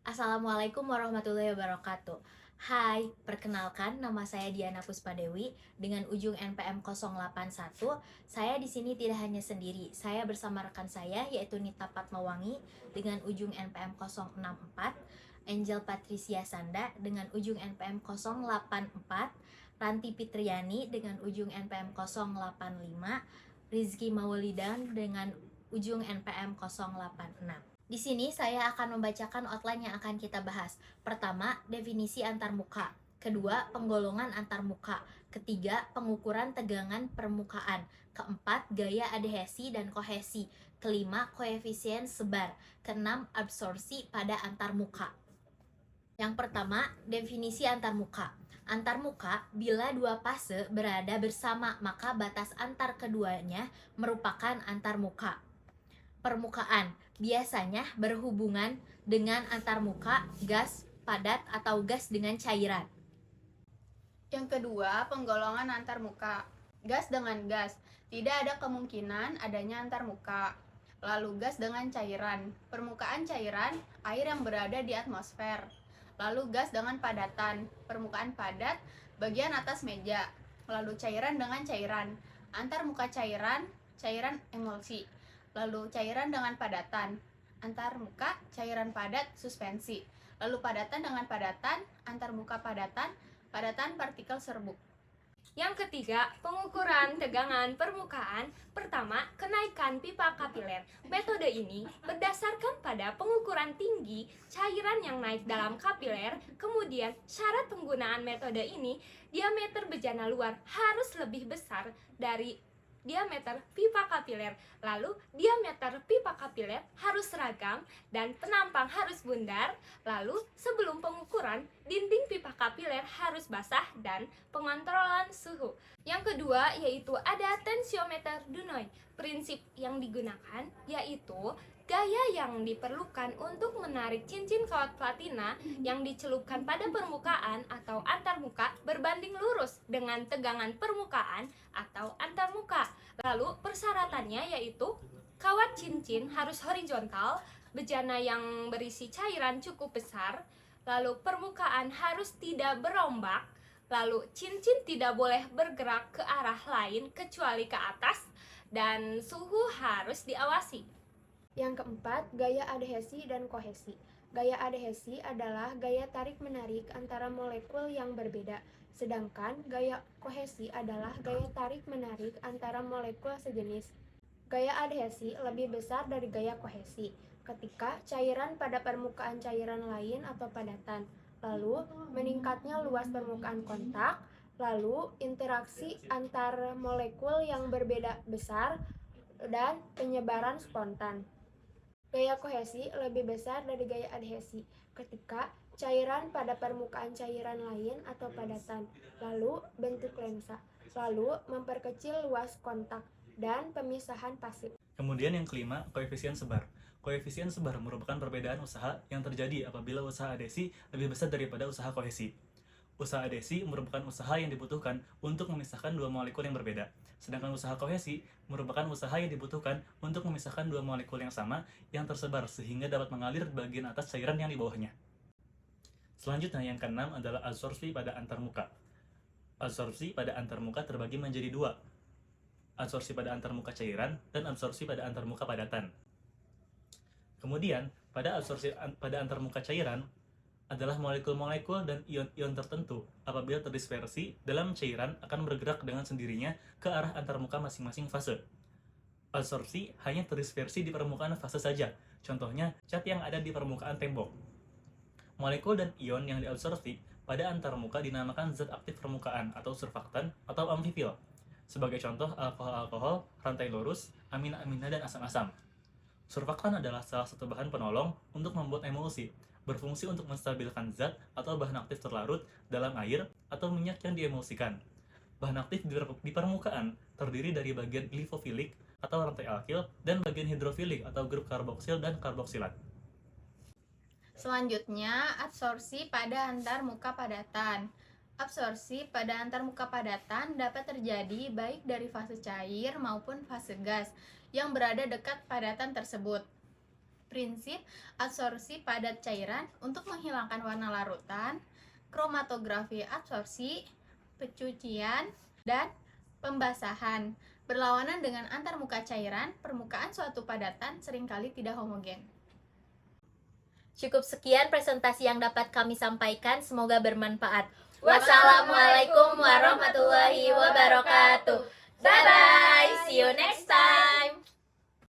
Assalamualaikum warahmatullahi wabarakatuh. Hai, perkenalkan nama saya Diana Puspadewi dengan ujung NPM 081. Saya di sini tidak hanya sendiri, saya bersama rekan saya yaitu Nita Fatmawangi dengan ujung NPM 064, Angel Patricia Sanda dengan ujung NPM 084, Ranti Fitriani dengan ujung NPM 085, Rizky Maulidan dengan ujung NPM 086. Di sini saya akan membacakan outline yang akan kita bahas. Pertama, definisi antarmuka. Kedua, penggolongan antarmuka. Ketiga, pengukuran tegangan permukaan. Keempat, gaya adhesi dan kohesi. Kelima, koefisien sebar. Keenam, absorpsi pada antarmuka. Yang pertama, definisi antarmuka. Antarmuka, bila dua fase berada bersama, maka batas antar keduanya merupakan antarmuka. Permukaan biasanya berhubungan dengan antarmuka gas padat atau gas dengan cairan. Yang kedua, penggolongan antarmuka. Gas dengan gas. Tidak ada kemungkinan adanya antarmuka. Lalu gas dengan cairan. Permukaan cairan, air yang berada di atmosfer. Lalu gas dengan padatan. Permukaan padat, bagian atas meja. Lalu cairan dengan cairan. Antarmuka cairan, cairan emulsi. Lalu cairan dengan padatan. Antarmuka cairan padat suspensi. Lalu padatan dengan padatan, antarmuka padatan, padatan partikel serbuk. Yang ketiga, pengukuran tegangan permukaan. Pertama, kenaikan pipa kapiler. Metode ini berdasarkan pada pengukuran tinggi cairan yang naik dalam kapiler. Kemudian, syarat penggunaan metode ini, diameter bejana luar harus lebih besar dari diameter pipa kapiler. Lalu, diameter pipa kapiler harus seragam dan penampang harus bundar. Lalu, sebelum pengukuran, dinding pipa kapiler harus basah dan pengontrolan suhu. Yang kedua yaitu ada tensiometer Dunoy. Prinsip yang digunakan yaitu gaya yang diperlukan untuk menarik cincin kawat platina yang dicelupkan pada permukaan atau antarmuka berbanding lurus dengan tegangan permukaan atau antarmuka. Lalu persyaratannya yaitu kawat cincin harus horizontal, bejana yang berisi cairan cukup besar, lalu permukaan harus tidak berombak, lalu cincin tidak boleh bergerak ke arah lain kecuali ke atas, dan suhu harus diawasi. Yang keempat, gaya adhesi dan kohesi. Gaya adhesi adalah gaya tarik-menarik antara molekul yang berbeda, sedangkan gaya kohesi adalah gaya tarik-menarik antara molekul sejenis. Gaya adhesi lebih besar dari gaya kohesi ketika cairan pada permukaan cairan lain atau padatan, lalu meningkatnya luas permukaan kontak, lalu interaksi antar molekul yang berbeda besar, dan penyebaran spontan. Gaya kohesi lebih besar dari gaya adhesi ketika cairan pada permukaan cairan lain atau padatan, lalu bentuk lensa, lalu memperkecil luas kontak, dan pemisahan pasif. Kemudian yang kelima, koefisien sebar. Koefisien sebar merupakan perbedaan usaha yang terjadi apabila usaha adhesi lebih besar daripada usaha kohesi. Usaha adhesi merupakan usaha yang dibutuhkan untuk memisahkan dua molekul yang berbeda, sedangkan usaha kohesi merupakan usaha yang dibutuhkan untuk memisahkan dua molekul yang sama yang tersebar sehingga dapat mengalir di bagian atas cairan yang di bawahnya. Selanjutnya yang keenam adalah absorpsi pada antarmuka. Absorpsi pada antarmuka terbagi menjadi dua, absorpsi pada antarmuka cairan dan absorpsi pada antarmuka padatan. Kemudian, pada absorpsi pada antarmuka cairan adalah molekul-molekul dan ion-ion tertentu apabila terdispersi dalam cairan akan bergerak dengan sendirinya ke arah antarmuka masing-masing fase. Absorpsi hanya terdispersi di permukaan fase saja, contohnya cat yang ada di permukaan tembok. Molekul dan ion yang diabsorpsi pada antarmuka dinamakan zat aktif permukaan atau surfaktan atau amfifil. Sebagai contoh alkohol-alkohol, rantai lurus, amina-amina, dan asam-asam. Surfaktan adalah salah satu bahan penolong untuk membuat emulsi, berfungsi untuk menstabilkan zat atau bahan aktif terlarut dalam air atau minyak yang diemulsikan. Bahan aktif di permukaan terdiri dari bagian lipofilik atau rantai alkil dan bagian hidrofilik atau grup karboksil dan karboksilat. Selanjutnya, absorpsi pada antarmuka padatan. Absorpsi pada antarmuka padatan dapat terjadi baik dari fase cair maupun fase gas yang berada dekat padatan tersebut. prinsip absorpsi padat cairan untuk menghilangkan warna larutan, kromatografi absorpsi, pencucian, dan pembasahan. Berlawanan dengan antarmuka cairan, permukaan suatu padatan seringkali tidak homogen. Cukup sekian presentasi yang dapat kami sampaikan, semoga bermanfaat. Wassalamualaikum warahmatullahi wabarakatuh. Bye bye, see you next time.